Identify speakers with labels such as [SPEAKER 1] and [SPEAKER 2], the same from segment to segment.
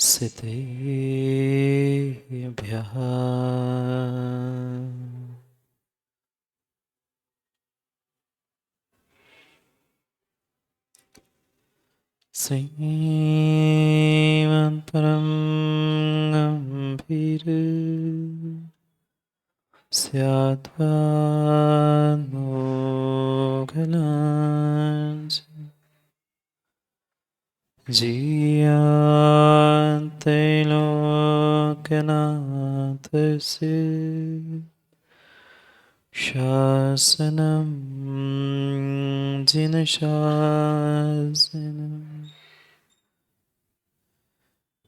[SPEAKER 1] सिद्धेभ्यः श्रीमन्परं गम्भीर स्याद्वान्मोघलाञ्च जीयान्ते लोकनाथस्य शासनं जिनशासनम्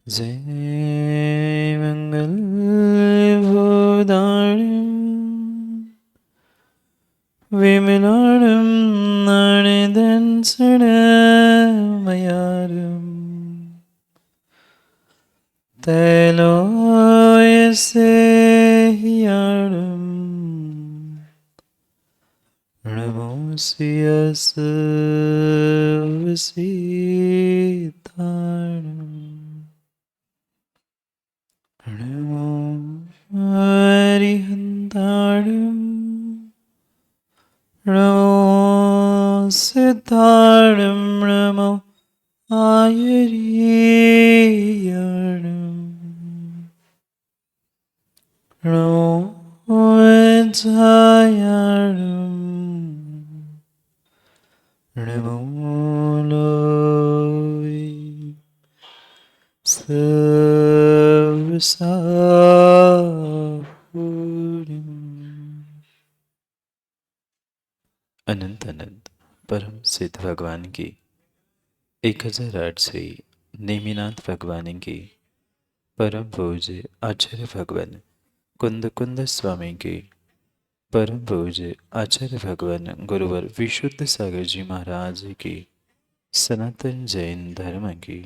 [SPEAKER 1] जय मंगल विमलाणं नाणदंसनमयारम् तैलोयसे हियाणम् नमोऽस्यस वसीताणम् नमो हरिहन्ताणम् नमो सिद्धाणं नमो आयर्याणम् नमो वज्रायाणम् नमो लोवे सर्वसाहुरम्। अनंत अनंत परम सिद्ध भगवान की 1008 से नेमिनाथ भगवान की परम पूज्य आचार्य भगवान कुंद कुंद स्वामी की परम पूज्य आचार्य भगवान गुरुवर विशुद्ध सागर जी महाराज की सनातन जैन धर्म की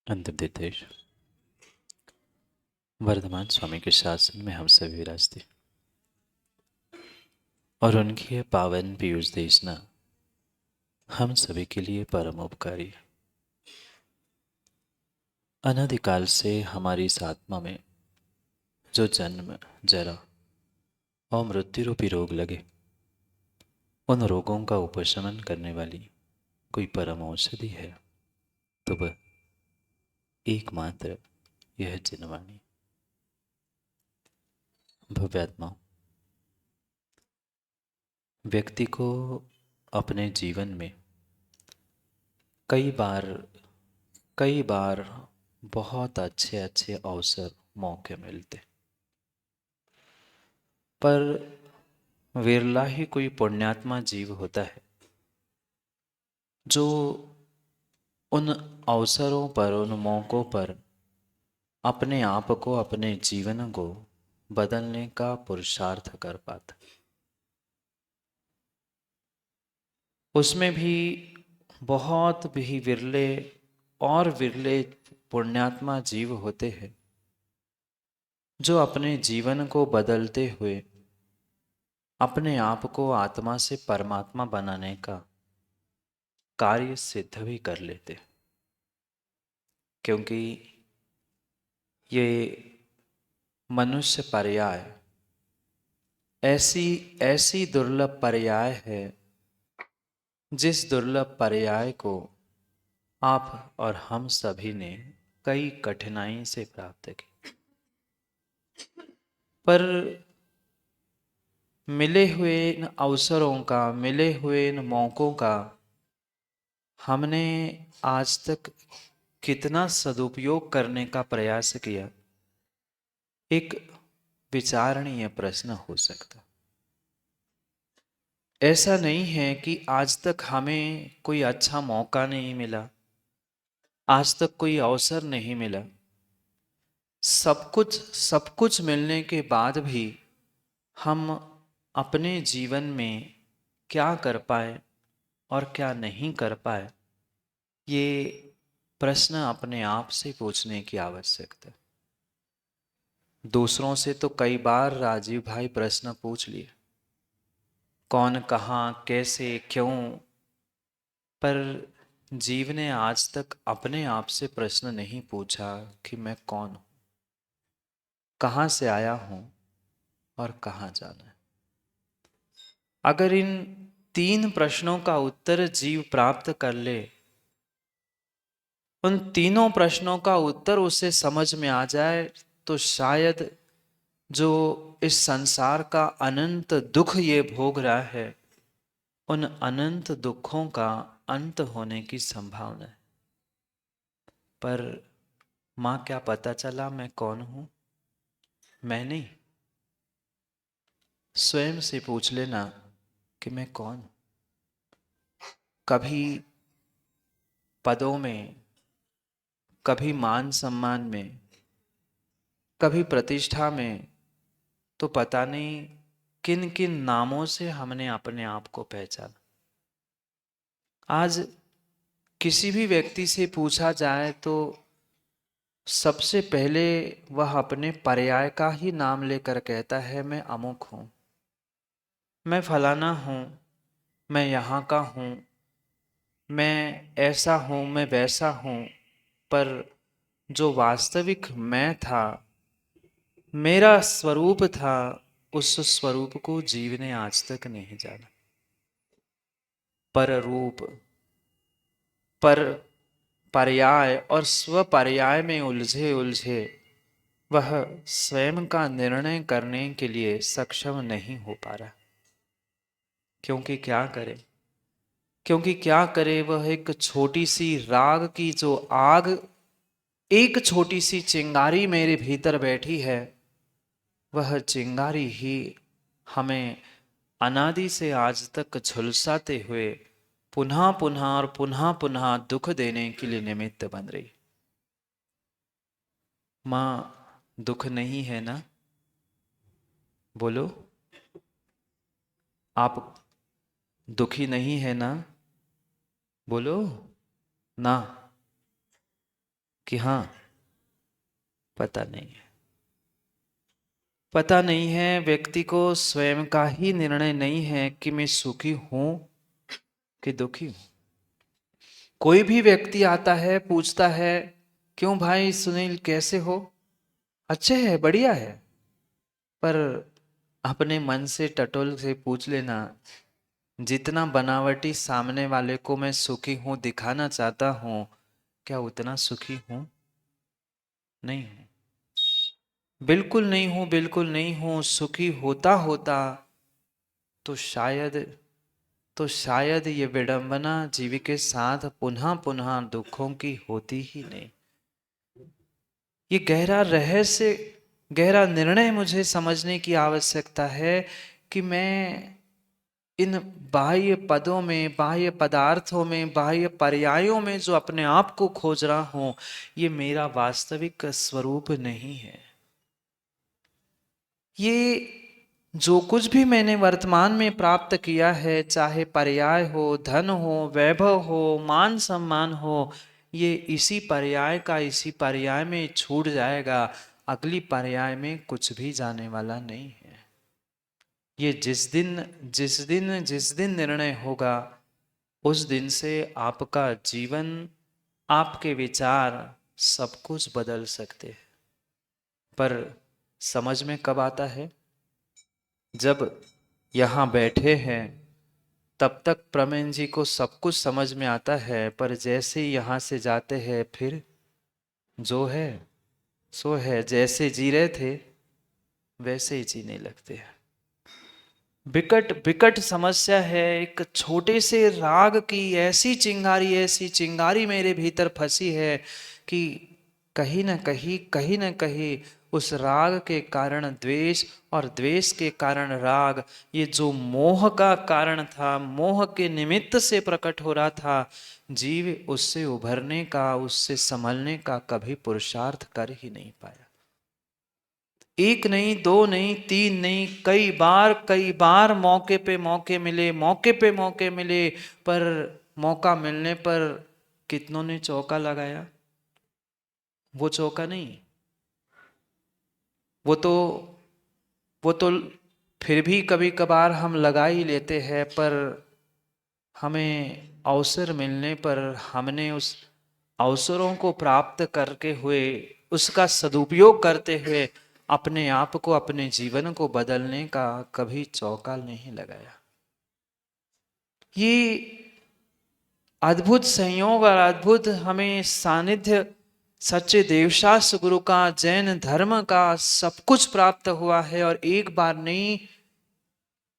[SPEAKER 1] अंतिम निर्देश वर्धमान स्वामी के शासन में हम सभी विराजते और उनकी यह पावन पीयूष देशना हम सभी के लिए परम उपकारी है। अनादिकाल से हमारी इस आत्मा में जो जन्म जरा और मृत्यु रूपी रोग लगे, उन रोगों का उपशमन करने वाली कोई परम औषधि है तो वह एकमात्र यह जिनवाणी। भव्यात्मा व्यक्ति को अपने जीवन में कई बार बहुत अच्छे अच्छे अवसर मौके मिलते, पर विरला ही कोई पुण्यात्मा जीव होता है जो उन अवसरों पर, उन मौकों पर अपने आप को, अपने जीवन को बदलने का पुरुषार्थ कर पाता। उसमें भी बहुत भी विरले और विरले पुण्यात्मा जीव होते हैं जो अपने जीवन को बदलते हुए अपने आप को आत्मा से परमात्मा बनाने का कार्य सिद्ध भी कर लेते, क्योंकि ये मनुष्य पर्याय ऐसी दुर्लभ पर्याय है जिस दुर्लभ पर्याय को आप और हम सभी ने कई कठिनाई से प्राप्त की, पर मिले हुए इन अवसरों का, मिले हुए इन मौकों का हमने आज तक कितना सदुपयोग करने का प्रयास किया, एक विचारणीय प्रश्न हो सकता। ऐसा नहीं है कि आज तक हमें कोई अच्छा मौका नहीं मिला, आज तक कोई अवसर नहीं मिला। सब कुछ मिलने के बाद भी हम अपने जीवन में क्या कर पाए और क्या नहीं कर पाए, ये प्रश्न अपने आप से पूछने की आवश्यकता। दूसरों से तो कई बार राजीव भाई प्रश्न पूछ लिए, कौन, कहाँ, कैसे, क्यों, पर जीव ने आज तक अपने आप से प्रश्न नहीं पूछा कि मैं कौन हूं, कहाँ से आया हूं और कहाँ जाना है। अगर इन 3 प्रश्नों का उत्तर जीव प्राप्त कर ले, उन तीनों प्रश्नों का उत्तर उसे समझ में आ जाए, तो शायद जो इस संसार का अनंत दुख ये भोग रहा है, उन अनंत दुखों का अंत होने की संभावना है। पर माँ, क्या पता चला मैं कौन हूं? मैं नहीं। स्वयं से पूछ लेना कि मैं कौन हूं। कभी पदों में, कभी मान सम्मान में, कभी प्रतिष्ठा में, तो पता नहीं किन किन नामों से हमने अपने आप को पहचाना। आज किसी भी व्यक्ति से पूछा जाए तो सबसे पहले वह अपने पर्याय का ही नाम लेकर कहता है, मैं अमुक हूं, मैं फलाना हूं, मैं यहाँ का हूं, मैं ऐसा हूं, मैं वैसा हूं। पर जो वास्तविक मैं था, मेरा स्वरूप था, उस स्वरूप को जीव ने आज तक नहीं जाना। पर रूप, पर पर्याय और स्वपर्याय में उलझे उलझे वह स्वयं का निर्णय करने के लिए सक्षम नहीं हो पा रहा। क्योंकि क्या करे, क्योंकि क्या करे, वह एक छोटी सी राग की जो आग, एक छोटी सी चिंगारी मेरे भीतर बैठी है, वह चिंगारी ही हमें अनादि से आज तक झुलसाते हुए पुनः पुनः और पुनः पुनः दुख देने के लिए निमित्त बन रही। माँ, दुख नहीं है ना? बोलो, आप दुखी नहीं है ना? बोलो ना कि हाँ। पता नहीं है। पता नहीं है, व्यक्ति को स्वयं का ही निर्णय नहीं है कि मैं सुखी हूं कि दुखी हूं। कोई भी व्यक्ति आता है, पूछता है, क्यों भाई सुनील कैसे हो? अच्छे है, बढ़िया है। पर अपने मन से टटोल से पूछ लेना, जितना बनावटी सामने वाले को मैं सुखी हूं दिखाना चाहता हूं, क्या उतना सुखी हूं? नहीं हूं, बिल्कुल नहीं हूं, बिल्कुल नहीं हूं। सुखी होता होता तो शायद ये विडंबना जीव के साथ पुनः पुनः दुखों की होती ही नहीं। ये गहरा रहस्य, गहरा निर्णय मुझे समझने की आवश्यकता है कि मैं इन बाह्य पदों में, बाह्य पदार्थों में, बाह्य पर्यायों में जो अपने आप को खोज रहा हूं, ये मेरा वास्तविक स्वरूप नहीं है। ये जो कुछ भी मैंने वर्तमान में प्राप्त किया है, चाहे पर्याय हो, धन हो, वैभव हो, मान सम्मान हो, ये इसी पर्याय का इसी पर्याय में छूट जाएगा। अगली पर्याय में कुछ भी जाने वाला नहीं है। ये जिस दिन निर्णय होगा, उस दिन से आपका जीवन, आपके विचार, सब कुछ बदल सकते हैं। पर समझ में कब आता है? जब यहाँ बैठे हैं तब तक प्रमेन जी को सब कुछ समझ में आता है, पर जैसे ही यहाँ से जाते हैं, फिर जो है सो है, जैसे जी रहे थे वैसे ही जीने लगते हैं। विकट विकट समस्या है। एक छोटे से राग की ऐसी चिंगारी मेरे भीतर फंसी है कि कहीं न कहीं उस राग के कारण द्वेष, और द्वेष के कारण राग, ये जो मोह का कारण था, मोह के निमित्त से प्रकट हो रहा था, जीव उससे उभरने का, उससे संभलने का कभी पुरुषार्थ कर ही नहीं पाया। एक नहीं, दो नहीं, तीन नहीं, कई बार मौके पे मौके मिले, पर मौका मिलने पर
[SPEAKER 2] कितनों ने चौका लगाया? वो चौका नहीं, वो तो फिर भी कभी कभार हम लगा ही लेते हैं, पर हमें अवसर मिलने पर हमने उस अवसरों को प्राप्त करके हुए, उसका सदुपयोग करते हुए अपने आप को, अपने जीवन को बदलने का कभी चौका नहीं लगाया। ये अद्भुत संयोग और अद्भुत हमें सानिध्य सच्चे देवशास्त्र गुरु का, जैन धर्म का सब कुछ प्राप्त हुआ है। और एक बार नहीं,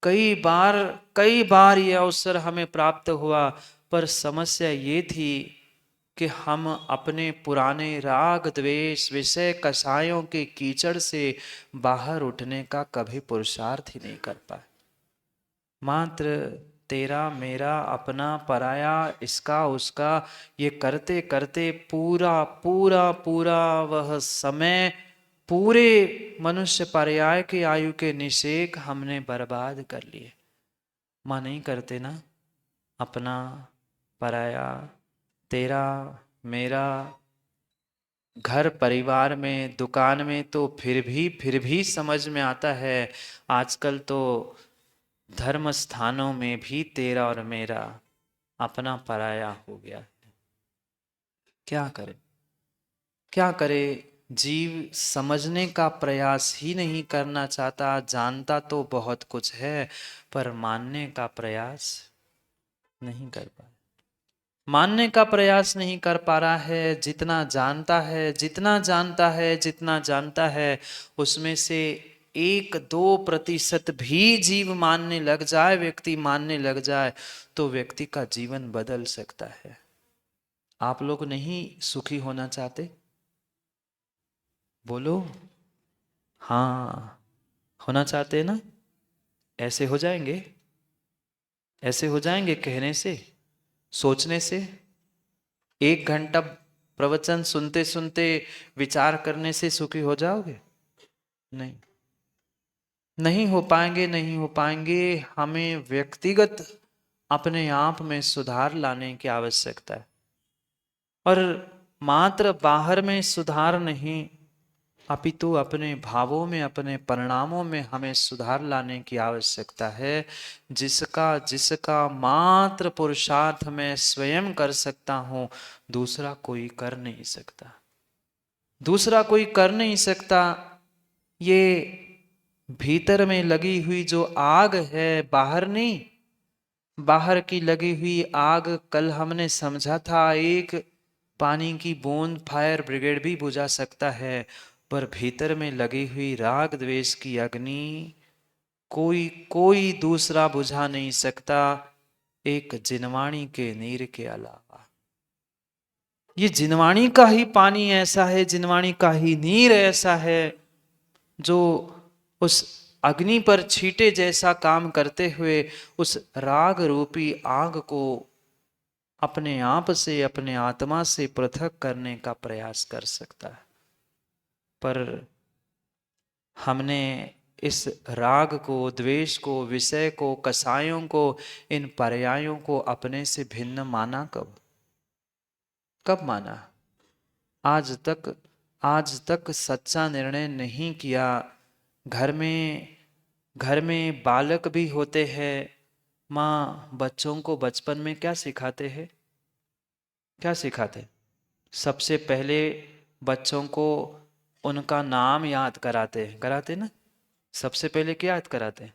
[SPEAKER 2] कई बार ये अवसर हमें प्राप्त हुआ, पर समस्या ये थी कि हम अपने पुराने राग द्वेष विषय कसायों के कीचड़ से बाहर उठने का कभी पुरुषार्थ ही नहीं कर पाए। मात्र तेरा मेरा अपना पराया, इसका उसका, ये करते करते पूरा पूरा पूरा वह समय, पूरे मनुष्य पर्याय के आयु के निषेक हमने बर्बाद कर लिए। मां नहीं करते ना, अपना पराया, तेरा मेरा, घर परिवार में, दुकान में, तो फिर भी समझ में आता है। आजकल तो धर्म स्थानों में भी तेरा और मेरा, अपना पराया हो गया। क्या करे, क्या करे? जीव समझने का प्रयास ही नहीं करना चाहता। जानता तो बहुत कुछ है, पर मानने का प्रयास नहीं कर पा, मानने का प्रयास नहीं कर पा रहा है। जितना जानता है, जितना जानता है, जितना जानता है, उसमें से 1-2% भी जीव मानने लग जाए, व्यक्ति मानने लग जाए, तो व्यक्ति का जीवन बदल सकता है। आप लोग नहीं सुखी होना चाहते? बोलो हाँ, होना चाहते हैं ना? ऐसे हो जाएंगे, ऐसे हो जाएंगे कहने से, सोचने से। 1 घंटा प्रवचन सुनते सुनते विचार करने से सुखी हो जाओगे? नहीं, नहीं हो पाएंगे, नहीं हो पाएंगे। हमें व्यक्तिगत अपने आप में सुधार लाने की आवश्यकता है। और मात्र बाहर में सुधार नहीं, अपितु अपने भावों में, अपने परिणामों में हमें सुधार लाने की आवश्यकता है। जिसका जिसका मात्र पुरुषार्थ मैं स्वयं कर सकता हूं, दूसरा कोई कर नहीं सकता, दूसरा कोई कर नहीं सकता। ये भीतर में लगी हुई जो आग है, बाहर नहीं, बाहर की लगी हुई आग, कल हमने समझा था एक पानी की बूंद फायर ब्रिगेड भी बुझा सकता है, पर भीतर में लगी हुई राग द्वेष की अग्नि कोई कोई दूसरा बुझा नहीं सकता, एक जिनवाणी के नीर के अलावा। ये जिनवाणी का ही पानी ऐसा है, जिनवाणी का ही नीर ऐसा है, जो उस अग्नि पर छींटे जैसा काम करते हुए उस राग रूपी आग को अपने आप से, अपने आत्मा से पृथक करने का प्रयास कर सकता है। पर हमने इस राग को, द्वेष को, विषय को, कसायों को, इन पर्यायों को अपने से भिन्न माना कब? कब माना? आज तक सच्चा निर्णय नहीं किया। घर में बालक भी होते हैं। माँ बच्चों को बचपन में क्या सिखाते हैं? क्या सिखाते? सबसे पहले बच्चों को उनका नाम याद कराते ना। सबसे पहले क्या याद कराते हैं?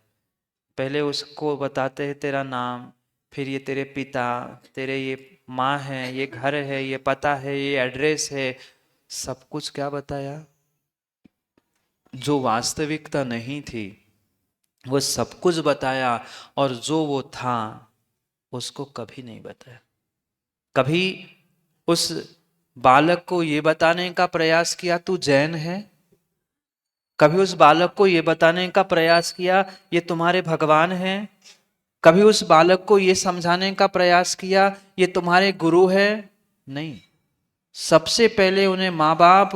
[SPEAKER 2] पहले उसको बताते हैं तेरा नाम, फिर ये तेरे पिता, तेरे ये माँ है, ये घर है, ये पता है, ये एड्रेस है, सब कुछ क्या बताया? जो वास्तविकता नहीं थी वो सब कुछ बताया, और जो वो था उसको कभी नहीं बताया। कभी उस बालक को ये बताने का प्रयास किया तू जैन है? कभी उस बालक को ये बताने का प्रयास किया ये तुम्हारे भगवान हैं? कभी उस बालक को ये समझाने का प्रयास किया ये तुम्हारे गुरु है? नहीं। सबसे पहले उन्हें माँ बाप,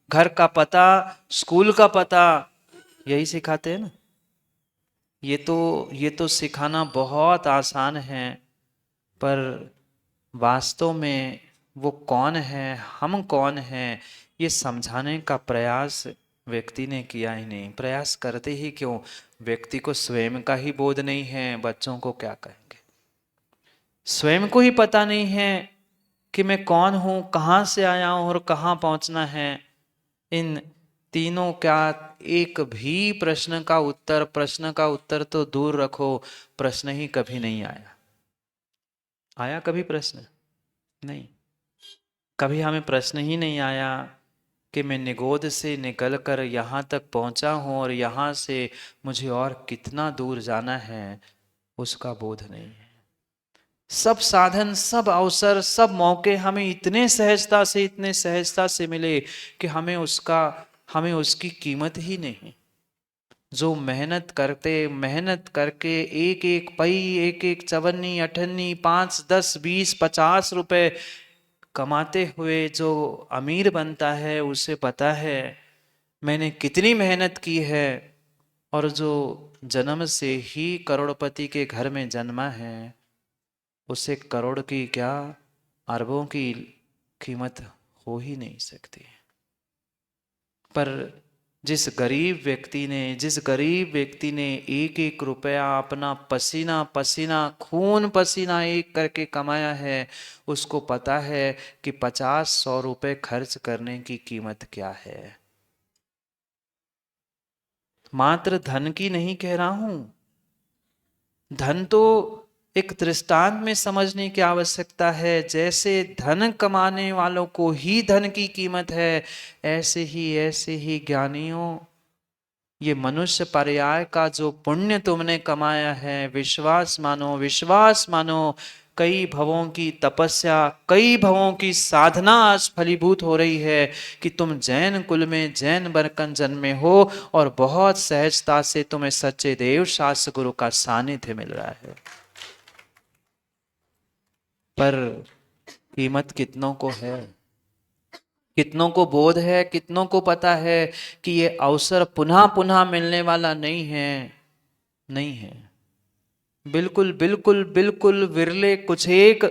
[SPEAKER 2] घर का पता, स्कूल का पता, यही सिखाते हैं ना। ये तो सिखाना बहुत आसान है, पर वास्तव में वो कौन है, हम कौन हैं, ये समझाने का प्रयास व्यक्ति ने किया ही नहीं। प्रयास करते ही क्यों, व्यक्ति को स्वयं का ही बोध नहीं है, बच्चों को क्या कहेंगे। स्वयं को ही पता नहीं है कि मैं कौन हूं, कहां से आया हूं और कहां पहुंचना है। इन तीनों क्या, एक भी प्रश्न का उत्तर तो दूर रखो, प्रश्न ही कभी नहीं आया। आया कभी प्रश्न? नहीं, कभी हमें प्रश्न ही नहीं आया कि मैं निगोद से निकलकर यहाँ तक पहुँचा हूँ और यहाँ से मुझे और कितना दूर जाना है, उसका बोध नहीं है। सब साधन, सब अवसर, सब मौके हमें इतने सहजता से मिले कि हमें उसकी कीमत ही नहीं। जो मेहनत करके एक एक पई, एक एक चवन्नी, अठन्नी, 5, 10, 20, 50 रुपए कमाते हुए जो अमीर बनता है, उसे पता है मैंने कितनी मेहनत की है। और जो जन्म से ही करोड़पति के घर में जन्मा है, उसे करोड़ की क्या, अरबों की कीमत हो ही नहीं सकती। पर जिस गरीब व्यक्ति ने एक एक रुपया अपना पसीना पसीना, खून पसीना एक करके कमाया है, उसको पता है कि 50-100 रुपए खर्च करने की कीमत क्या है। मात्र धन की नहीं कह रहा हूं, धन तो एक दृष्टांत में समझने की आवश्यकता है। जैसे धन कमाने वालों को ही धन की कीमत है, ऐसे ही ज्ञानियों, ये मनुष्य पर्याय का जो पुण्य तुमने कमाया है, विश्वास मानो, कई भवों की तपस्या, कई भवों की साधना आज फलीभूत हो रही है कि तुम जैन कुल में जैन बरकन जन्मे हो और बहुत सहजता से तुम्हें सच्चे देव शास्त्र गुरु का सानिध्य मिल रहा है। पर कीमत कितनों को है, कितनों को बोध है, कितनों को पता है कि ये अवसर पुनः पुनः मिलने वाला नहीं है, नहीं है। बिल्कुल बिल्कुल बिल्कुल विरले, कुछ एक,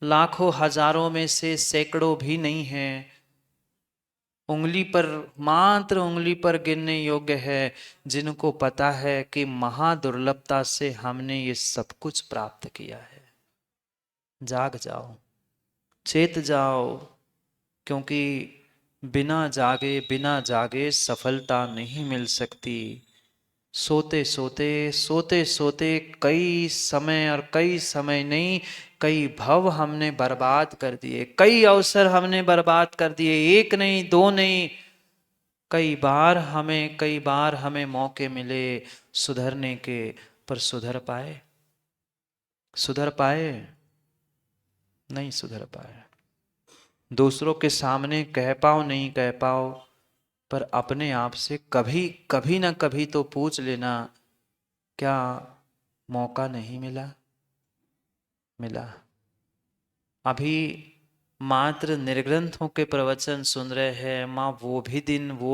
[SPEAKER 2] लाखों हजारों में से सैकड़ों भी नहीं है। मात्र उंगली पर गिनने योग्य है जिनको पता है कि महादुर्लभता से हमने ये सब कुछ प्राप्त किया है। जाग जाओ, चेत जाओ, क्योंकि बिना जागे सफलता नहीं मिल सकती। सोते सोते कई समय नहीं, कई भव हमने बर्बाद कर दिए, कई अवसर हमने बर्बाद कर दिए, एक नहीं दो नहीं, कई बार हमें मौके मिले सुधरने के, पर सुधर पाए नहीं, सुधर पाए। दूसरों के सामने कह पाओ नहीं कह पाओ, पर अपने आप से कभी कभी ना कभी तो पूछ लेना, क्या मौका नहीं मिला? मिला। अभी मात्र निर्ग्रंथों के प्रवचन सुन रहे हैं माँ, वो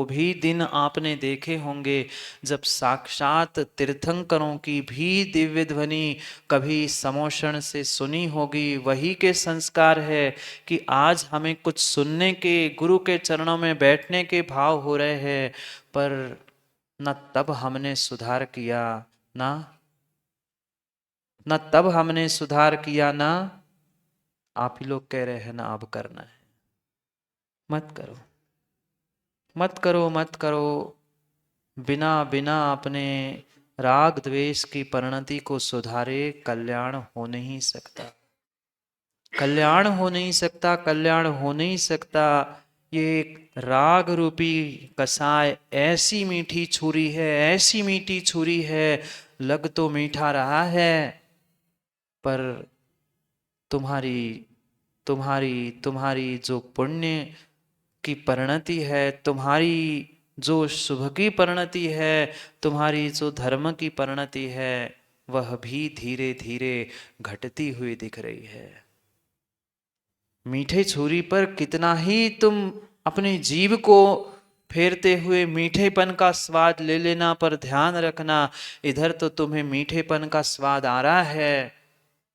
[SPEAKER 2] भी दिन आपने देखे होंगे जब साक्षात तीर्थंकरों की भी दिव्य ध्वनि कभी समोषण से सुनी होगी। वही के संस्कार है कि आज हमें कुछ सुनने के, गुरु के चरणों में बैठने के भाव हो रहे हैं, पर न तब हमने सुधार किया, न तब हमने सुधार किया, ना आप ही लोग कह रहे हैं ना अब करना है। मत करो, मत करो, मत करो। बिना बिना अपने राग द्वेष की परिणति को सुधारे कल्याण हो नहीं सकता, कल्याण हो नहीं सकता, कल्याण हो नहीं सकता। ये एक राग रूपी कसाय ऐसी मीठी छुरी है, ऐसी मीठी छुरी है, लग तो मीठा रहा है, पर तुम्हारी तुम्हारी तुम्हारी जो पुण्य की परिणति है, तुम्हारी जो शुभ की परिणति है, तुम्हारी जो धर्म की परिणति है, वह भी धीरे धीरे घटती हुई दिख रही है। मीठे छुरी पर कितना ही तुम अपनी जीभ को फेरते हुए मीठेपन का स्वाद ले लेना, पर ध्यान रखना इधर तो तुम्हें मीठेपन का स्वाद आ रहा है,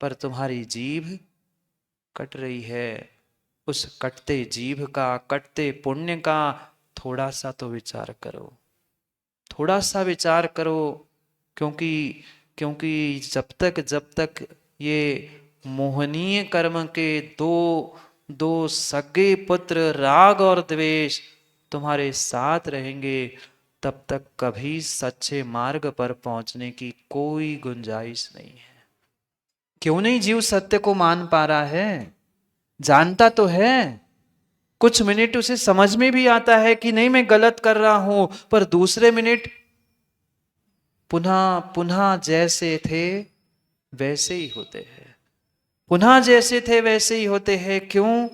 [SPEAKER 2] पर तुम्हारी जीभ कट रही है, उस कटते जीभ का, कटते पुण्य का थोड़ा सा तो विचार करो, थोड़ा सा विचार करो। क्योंकि क्योंकि जब तक ये मोहनीय कर्म के दो दो सगे पुत्र राग और द्वेष तुम्हारे साथ रहेंगे, तब तक कभी सच्चे मार्ग पर पहुंचने की कोई गुंजाइश नहीं है। क्यों नहीं जीव सत्य को मान पा रहा है? जानता तो है, कुछ मिनट उसे समझ में भी आता है कि नहीं मैं गलत कर रहा हूं, पर दूसरे मिनट पुनः पुनः जैसे थे वैसे ही होते हैं, पुनः जैसे थे वैसे ही होते हैं। क्यों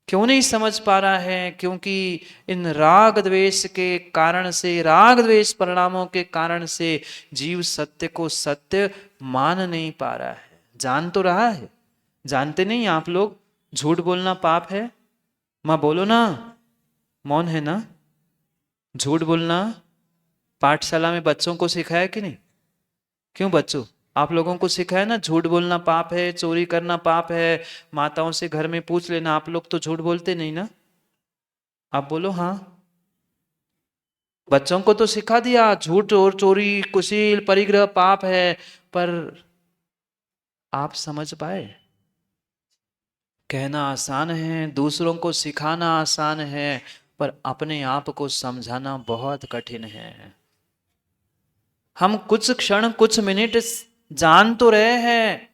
[SPEAKER 2] क्यों नहीं समझ पा रहा है? क्योंकि इन राग द्वेष के कारण से, राग द्वेष परिणामों के कारण से जीव सत्य को सत्य मान नहीं पा रहा है। जान तो रहा है, जानते नहीं आप लोग झूठ बोलना पाप है? मां बोलो ना, मौन है ना? झूठ बोलना पाठशाला में बच्चों को सिखाया कि नहीं? क्यों बच्चों, आप लोगों को सिखाया ना झूठ बोलना पाप है, चोरी करना पाप है? माताओं से घर में पूछ लेना, आप लोग तो झूठ बोलते नहीं ना? आप बोलो हाँ। बच्चों को तो सिखा दिया झूठ और चोरी, कुशील, परिग्रह पाप है, पर आप समझ पाए? कहना आसान है, दूसरों को सिखाना आसान है, पर अपने आप को समझाना बहुत कठिन है। हम कुछ क्षण, कुछ मिनट जान तो रहे हैं,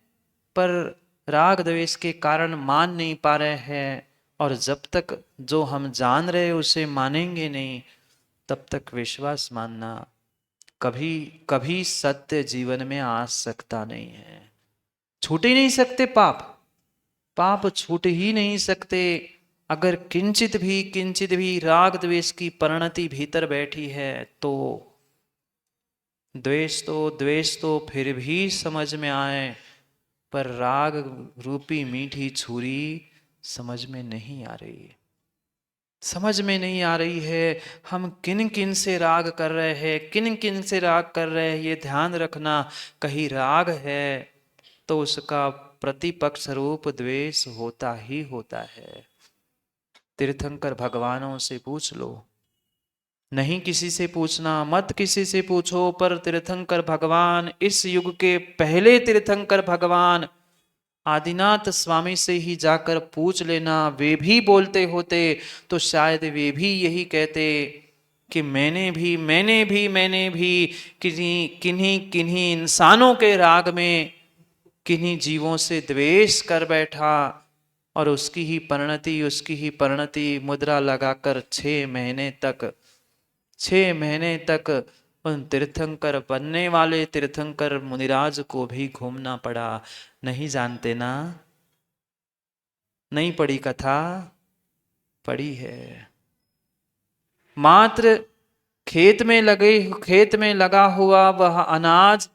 [SPEAKER 2] पर राग द्वेष के कारण मान नहीं पा रहे हैं। और जब तक जो हम जान रहे उसे मानेंगे नहीं, तब तक विश्वास मानना कभी कभी सत्य जीवन में आ सकता नहीं है। छूट ही नहीं सकते पाप, पाप छूट ही नहीं सकते। अगर किंचित भी राग द्वेष की परिणति भीतर बैठी है तो द्वेष तो फिर भी समझ में आए, पर राग रूपी मीठी छुरी समझ में नहीं आ रही है, समझ में नहीं आ रही है। हम किन किन से राग कर रहे हैं, किन किन से राग कर रहे हैं, ये ध्यान रखना। कहीं राग है तो उसका प्रतिपक्ष रूप द्वेष होता ही होता है। तीर्थंकर भगवानों से पूछ लो, नहीं किसी से पूछना, मत किसी से पूछो, पर तीर्थंकर भगवान, इस युग के पहले तीर्थंकर भगवान आदिनाथ स्वामी से ही जाकर पूछ लेना। वे भी बोलते होते तो शायद वे भी यही कहते कि मैंने भी किन्हीं किन्हीं किन्हीं इंसानों के राग में किन्हीं जीवों से द्वेष कर बैठा, और उसकी ही परिणति मुद्रा लगाकर 6 महीने तक उन तीर्थंकर बनने वाले तीर्थंकर मुनिराज को भी घूमना पड़ा। नहीं जानते ना? नहीं पढ़ी कथा? पढ़ी है। मात्र खेत में लगा हुआ वह अनाज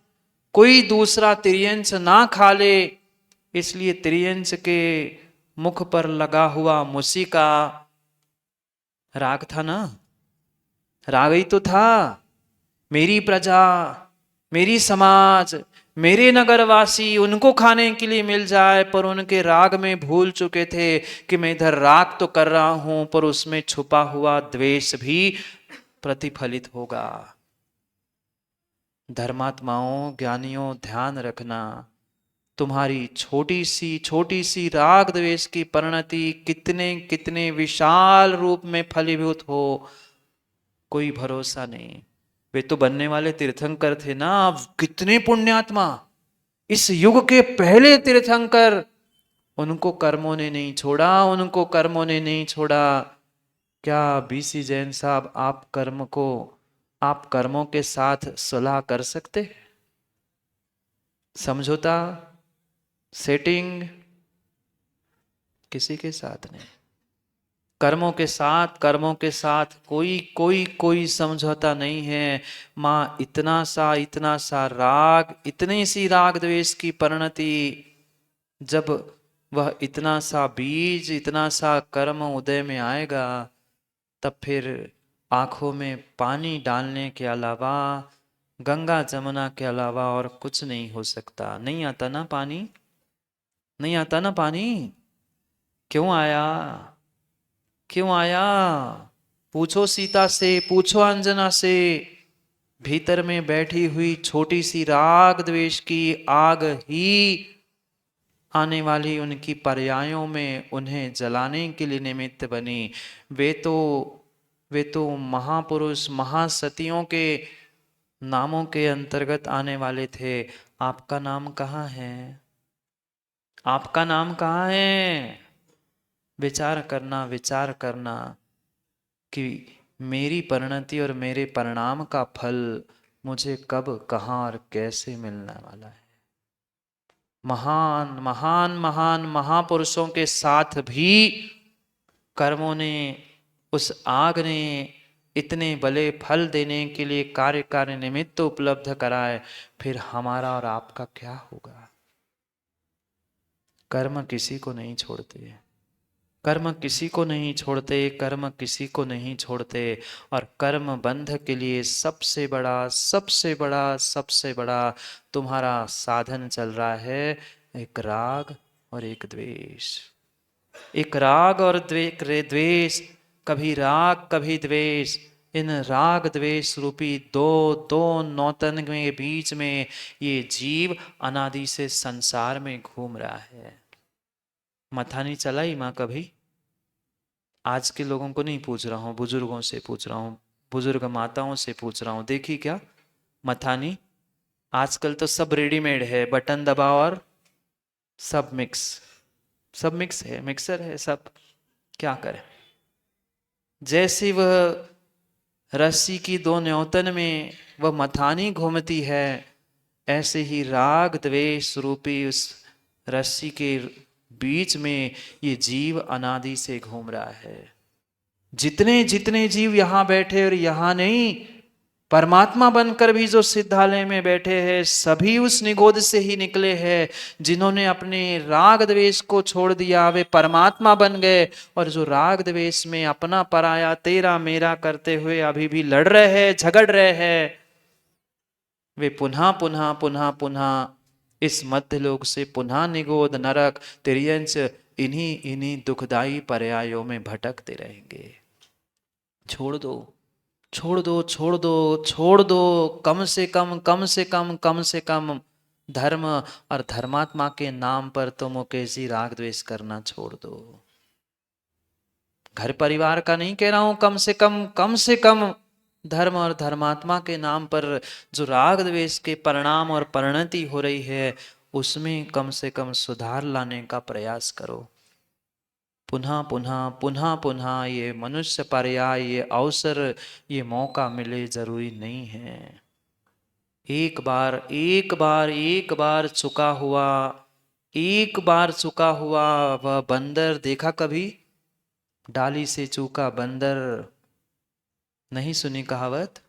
[SPEAKER 2] कोई दूसरा तिर्यंच ना खा ले, इसलिए तिर्यंच के मुख पर लगा हुआ मुसी का राग था ना, राग ही तो था। मेरी प्रजा, मेरी समाज, मेरे नगरवासी, उनको खाने के लिए मिल जाए, पर उनके राग में भूल चुके थे कि मैं इधर राग तो कर रहा हूं, पर उसमें छुपा हुआ द्वेष भी प्रतिफलित होगा। धर्मात्माओं, ज्ञानियों, ध्यान रखना, तुम्हारी छोटी सी राग द्वेष की परिणति कितने कितने विशाल रूप में फलीभूत हो, कोई भरोसा नहीं। वे तो बनने वाले तीर्थंकर थे ना, कितने पुण्यात्मा, इस युग के पहले तीर्थंकर। उनको कर्मों ने नहीं छोड़ा, उनको कर्मों ने नहीं छोड़ा। क्या बीसी जैन साहब, आप कर्मों के साथ सुलह कर सकते? समझौता, सेटिंग किसी के साथ नहीं। कर्मों के साथ कोई कोई कोई समझौता नहीं है। माँ इतना सा राग, इतनी सी राग द्वेष की परिणति, जब वह इतना सा बीज, इतना सा कर्म उदय में आएगा, तब फिर आंखों में पानी डालने के अलावा, गंगा जमुना के अलावा और कुछ नहीं हो सकता। नहीं आता ना पानी? नहीं आता ना पानी? क्यों आया? क्यों आया? पूछो सीता से, पूछो अंजना से। भीतर में बैठी हुई छोटी सी राग द्वेष की आग ही आने वाली उनकी पर्यायों में उन्हें जलाने के लिए निमित्त बनी। वे तो वे तो महापुरुष महासतियों के नामों के अंतर्गत आने वाले थे। आपका नाम कहाँ है? आपका नाम कहाँ है? विचार करना, विचार करना कि मेरी परिणति और मेरे परिणाम का फल मुझे कब, कहाँ और कैसे मिलने वाला है। महान महान महान महापुरुषों के साथ भी कर्मों ने, उस आग ने इतने बड़े फल देने के लिए कार्य निमित्त उपलब्ध कराए, फिर हमारा और आपका क्या होगा? कर्म किसी को नहीं छोड़ते, कर्म किसी को नहीं छोड़ते, कर्म किसी को नहीं छोड़ते। और कर्म बंध के लिए सबसे बड़ा सबसे बड़ा सबसे बड़ा तुम्हारा साधन चल रहा है एक राग और एक द्वेष। एक राग और द्वेष, कभी राग कभी द्वेष। इन राग द्वेष रूपी दो दो नौतन के बीच में ये जीव अनादि से संसार में घूम रहा है। मथा नहीं चलाई माँ कभी? आज के लोगों को नहीं पूछ रहा हूँ, बुजुर्गों से पूछ रहा हूँ, बुजुर्ग माताओं से पूछ रहा हूँ। देखी क्या मथानी? आजकल तो सब रेडीमेड है, बटन दबाओ और सब मिक्स, सब मिक्स है, मिक्सर है सब। क्या करें? जैसी वह रस्सी की दो न्योतन में वह मथानी घूमती है, ऐसे ही राग द्वेष रूपी उस रस्सी के बीच में ये जीव अनादि से घूम रहा है। जितने जितने जीव यहाँ बैठे और यहाँ नहीं, परमात्मा बनकर भी जो सिद्धालय में बैठे हैं, सभी उस निगोद से ही निकले हैं। जिन्होंने अपने राग द्वेष को छोड़ दिया वे परमात्मा बन गए, और जो राग द्वेष में अपना पराया तेरा मेरा करते हुए अभी भी लड़ रहे हैं, झगड़ रहे हैं, वे पुनः पुनः पुनः पुनः इस मध्यलोक से पुनः निगोद नरक तिर्यंच इन्हीं इन्हीं दुखदाई पर्यायों में भटकते रहेंगे। छोड़ दो, छोड़ दो, छोड़ दो, छोड़ दो। कम से कम कम से कम कम से कम धर्म और धर्मात्मा के नाम पर तो मुकेशी राग द्वेष करना छोड़ दो। घर परिवार का नहीं कह रहा हूं, कम से कम धर्म और धर्मात्मा के नाम पर जो राग द्वेष के परिणाम और परिणति हो रही है, उसमें कम से कम सुधार लाने का प्रयास करो। पुनः पुनः पुनः पुनः ये मनुष्य पर्याय, ये अवसर, ये मौका मिले जरूरी नहीं है। एक बार एक बार एक बार चुका हुआ, एक बार चुका हुआ वह बंदर देखा कभी? डाली से चूका बंदर, नहीं सुनी कहावत?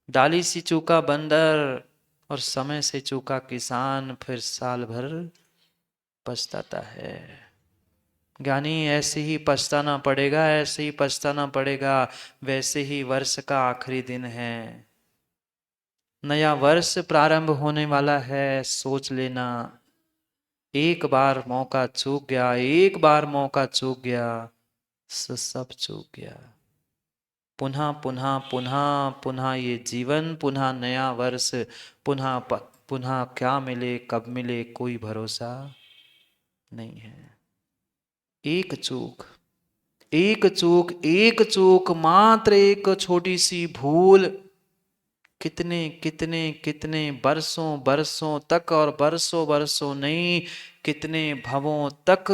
[SPEAKER 2] डाली से चूका बंदर और समय से चूका किसान फिर साल भर पछताता है। ज्ञानी ऐसे ही पछताना पड़ेगा, ऐसे ही पछताना पड़ेगा। वैसे ही वर्ष का आखिरी दिन है, नया वर्ष प्रारंभ होने वाला है। सोच लेना, एक बार मौका चूक गया, एक बार मौका चूक गया, सब चूक गया। पुनः पुनः पुनः पुनः ये जीवन, पुनः नया वर्ष, पुनः पुनः क्या मिले कब मिले कोई भरोसा नहीं है। एक चूक, एक चूक, एक चूक, मात्र एक छोटी सी भूल कितने कितने कितने बरसों बरसों तक, और बरसों बरसों नहीं, कितने भवों तक,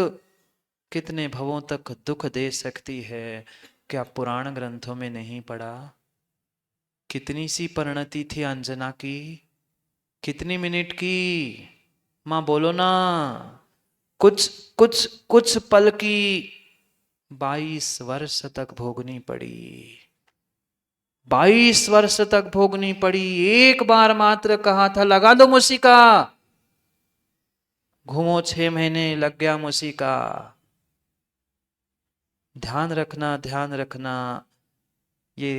[SPEAKER 2] कितने भवों तक दुख दे सकती है। क्या पुराण ग्रंथों में नहीं पढ़ा? कितनी सी परिणति थी अंजना की? कितनी मिनट की? मां बोलो ना। कुछ कुछ कुछ पल की 22 वर्ष तक भोगनी पड़ी, 22 वर्ष तक भोगनी पड़ी। एक बार मात्र कहा था लगा दो मूसिका, घूमो 6 महीने लग गया मूसिका। ध्यान रखना, ध्यान रखना, ये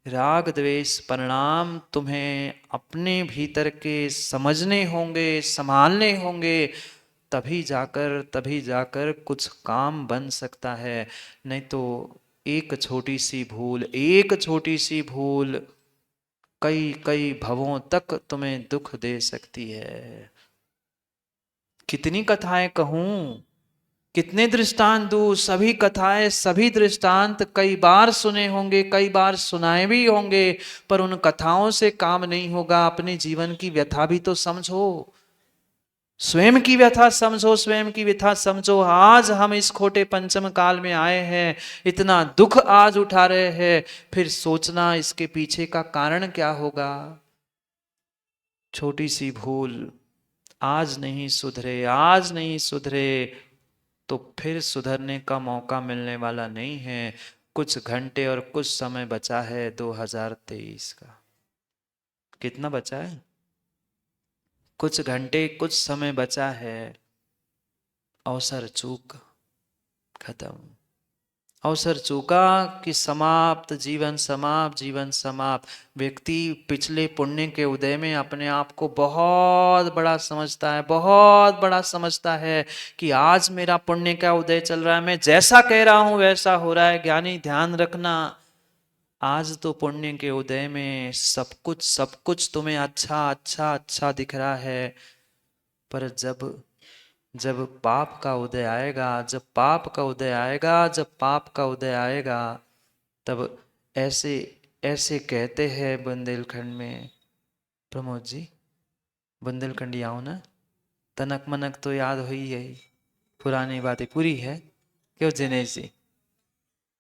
[SPEAKER 2] राग द्वेष परिणाम तुम्हें अपने भीतर के समझने होंगे, संभालने होंगे, तभी जाकर कुछ काम बन सकता है। नहीं तो एक छोटी सी भूल कई कई भवों तक तुम्हें दुख दे सकती है। कितनी कथाएं कहूं, कितने दृष्टांत दूं, सभी कथाएं सभी दृष्टांत कई बार सुने होंगे, कई बार सुनाए भी होंगे, पर उन कथाओं से काम नहीं होगा। अपने जीवन की व्यथा भी तो समझो, स्वयं की व्यथा समझो, स्वयं की व्यथा समझो। आज हम इस खोटे पंचम काल में आए हैं, इतना दुख आज उठा रहे हैं, फिर सोचना इसके पीछे का कारण क्या होगा। छोटी सी भूल आज नहीं सुधरे तो फिर सुधरने का मौका मिलने वाला नहीं है। कुछ घंटे और कुछ समय बचा है 2023 का। कितना बचा है? कुछ घंटे कुछ समय बचा है। अवसर चूक खत्म। अवसर चूका कि समाप्त, जीवन समाप्त। व्यक्ति पिछले पुण्य के उदय में अपने आप को बहुत बड़ा समझता है, बहुत बड़ा समझता है कि आज मेरा पुण्य का उदय चल रहा है, मैं जैसा कह रहा हूं वैसा हो रहा है। ज्ञानी ध्यान रखना, आज तो पुण्य के उदय में सब कुछ तुम्हें अच्छा अच्छा अच्छा दिख रहा है, पर जब जब पाप का उदय आएगा, जब पाप का उदय आएगा, तब ऐसे ऐसे कहते हैं बुंदेलखंड में। प्रमोद जी, बुंदेलखंडी आओ ना, तनक मनक तो याद हो ही है, पुरानी बातें पूरी है। क्यों जिनेश जी?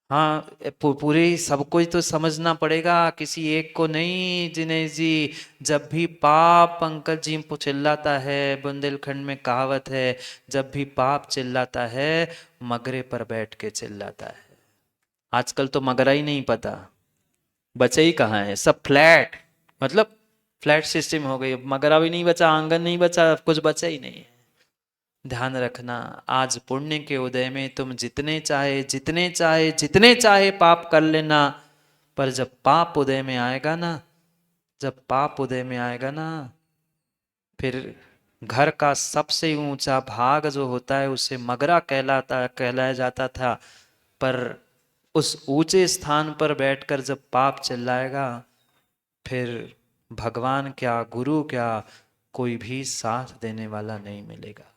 [SPEAKER 2] हाँ, पूरी सबको ही तो समझना पड़ेगा, किसी एक को नहीं जिनेश जी। जब भी पाप, पंकज जी चिल्लाता है, बुंदेलखंड में कहावत है, जब भी पाप चिल्लाता है मगरे पर बैठ के चिल्लाता है। आजकल तो मगरा ही नहीं पता, बचे ही कहाँ है, सब फ्लैट, मतलब फ्लैट सिस्टम हो गई। मगरा भी नहीं बचा, आंगन नहीं बचा, कुछ बचा ही नहीं है। ध्यान रखना, आज पुण्य के उदय में तुम जितने चाहे पाप कर लेना, पर जब पाप उदय में आएगा ना, फिर घर का सबसे ऊंचा भाग जो होता है उसे मगरा कहलाया जाता था। पर उस ऊंचे स्थान पर बैठकर जब पाप चिल्लाएगा, फिर भगवान क्या, गुरु क्या, कोई भी साथ देने वाला नहीं मिलेगा,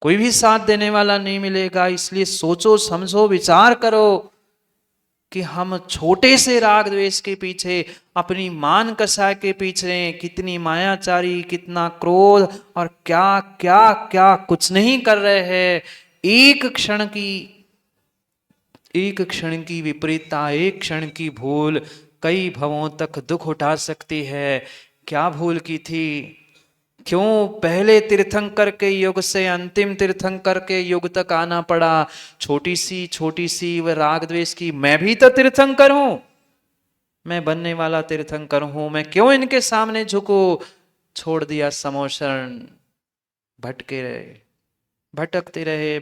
[SPEAKER 2] कोई भी साथ देने वाला नहीं मिलेगा। इसलिए सोचो, समझो, विचार करो कि हम छोटे से राग द्वेष के पीछे, अपनी मान कषाय के पीछे, कितनी मायाचारी, कितना क्रोध, और क्या क्या क्या कुछ नहीं कर रहे हैं। एक क्षण की विपरीतता, एक क्षण की भूल कई भवों तक दुख उठा सकती है। क्या भूल की थी? क्यों पहले तीर्थंकर के युग से अंतिम तीर्थंकर के युग तक आना पड़ा? छोटी सी वह राग द्वेष की, मैं भी तो तीर्थंकर हूं, मैं बनने वाला तीर्थंकर हूं, मैं क्यों इनके सामने झुकू? छोड़ दिया समोषण, भटके रहे, भटकते रहे।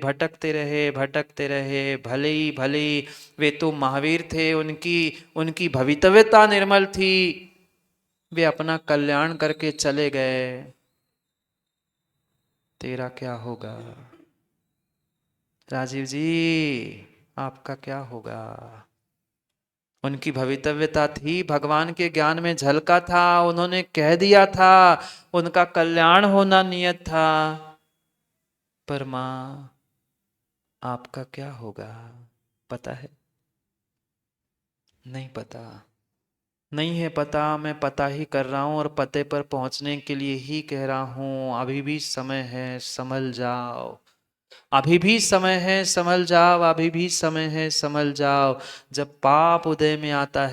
[SPEAKER 2] भले ही वे तो महावीर थे, उनकी भवितव्यता निर्मल थी, वे अपना कल्याण करके चले गए। तेरा क्या होगा राजीव जी? आपका क्या होगा? उनकी भवितव्यता थी, भगवान के ज्ञान में झलका था, उन्होंने कह दिया था, उनका कल्याण होना नियत था। पर मां, आपका क्या होगा पता है? नहीं पता, नहीं है पता। मैं पता ही कर रहा हूं, और पते पर पहुंचने के लिए ही कह रहा हूं, अभी भी समय है, संभल जाओ। अभी भी समय है, संभल जाओ, अभी भी समय है, संभल जाओ। जब पाप उदय में आता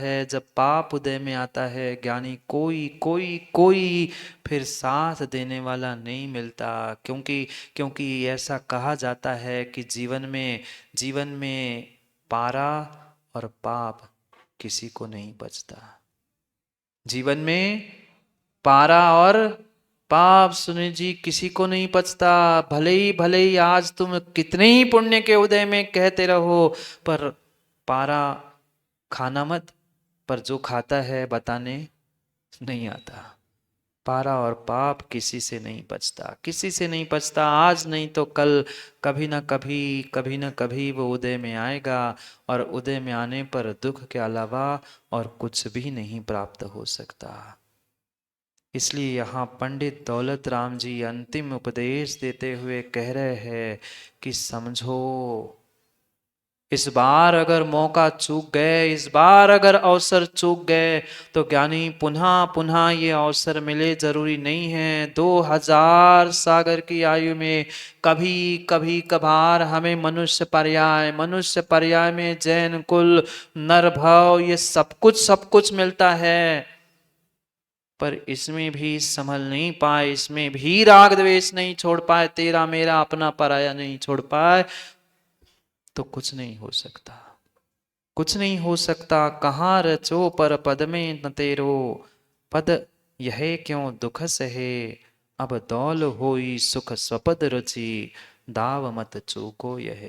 [SPEAKER 2] है, ज्ञानी कोई फिर साथ देने वाला नहीं मिलता। क्योंकि ऐसा कहा जाता है कि जीवन में पारा और पाप किसी को नहीं बचता। जीवन में पारा और पाप, सुने जी, किसी को नहीं पचता। भले ही आज तुम कितने ही पुण्य के उदय में कहते रहो, पर पारा खाना मत। पर जो खाता है बताने नहीं आता, पारा और पाप किसी से नहीं बचता, किसी से नहीं बचता। आज नहीं तो कल, कभी ना कभी वो उदय में आएगा, और उदय में आने पर दुख के अलावा और कुछ भी नहीं प्राप्त हो सकता। इसलिए यहाँ पंडित दौलत राम जी अंतिम उपदेश देते हुए कह रहे हैं कि समझो, इस बार अगर मौका चूक गए, इस बार अगर अवसर चूक गए, तो ज्ञानी पुनः पुनः ये अवसर मिले जरूरी नहीं है। 2000 सागर की आयु में कभी कभी कभार हमें मनुष्य पर्याय में जैन कुल, नर भव, ये सब कुछ मिलता है। पर इसमें भी संभल नहीं पाए, इसमें भी राग द्वेष नहीं छोड़ पाए, तेरा मेरा अपना पराया नहीं छोड़ पाए, तो कुछ नहीं हो सकता, कुछ नहीं हो सकता। कहाँ रचो पर पद में न तेरो, पद यह क्यों दुख सहे, अब दौल होई सुख स्वपद रुचि, दाव मत चूको यह,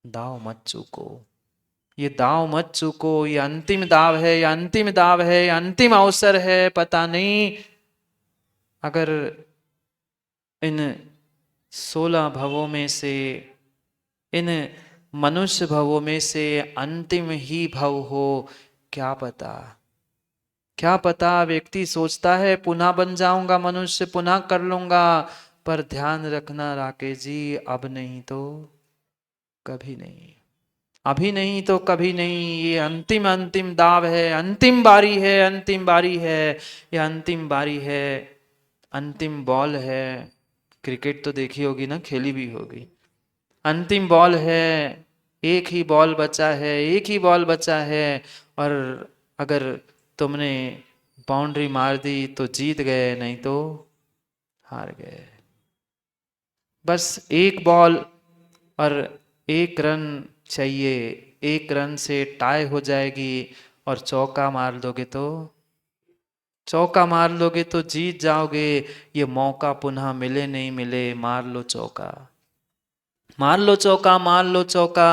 [SPEAKER 2] दाव मत चूको, ये दाव मत चूको, ये अंतिम दाव है, ये अंतिम दाव है, ये अंतिम अवसर है। पता नहीं अगर इन 16 भवों में से, इन मनुष्य भवों में से अंतिम ही भव हो, क्या पता, क्या पता। व्यक्ति सोचता है पुनः बन जाऊंगा मनुष्य, पुनः कर लूंगा, पर ध्यान रखना राकेश जी, अब नहीं तो कभी नहीं, अभी नहीं तो कभी नहीं। ये अंतिम अंतिम दाव है, अंतिम बारी है, अंतिम बारी है, ये अंतिम बारी है, अंतिम बॉल है। क्रिकेट तो देखी होगी ना, खेली भी होगी। अंतिम बॉल है, एक ही बॉल बचा है, एक ही बॉल बचा है, और अगर तुमने बाउंड्री मार दी तो जीत गए, नहीं तो हार गए। बस एक बॉल और एक रन चाहिए, एक रन से टाई हो जाएगी, और चौका मार दोगे तो, चौका मार लोगे तो जीत जाओगे। ये मौका पुनः मिले नहीं मिले, मार लो चौका, मार लो चौका, मार लो चौका।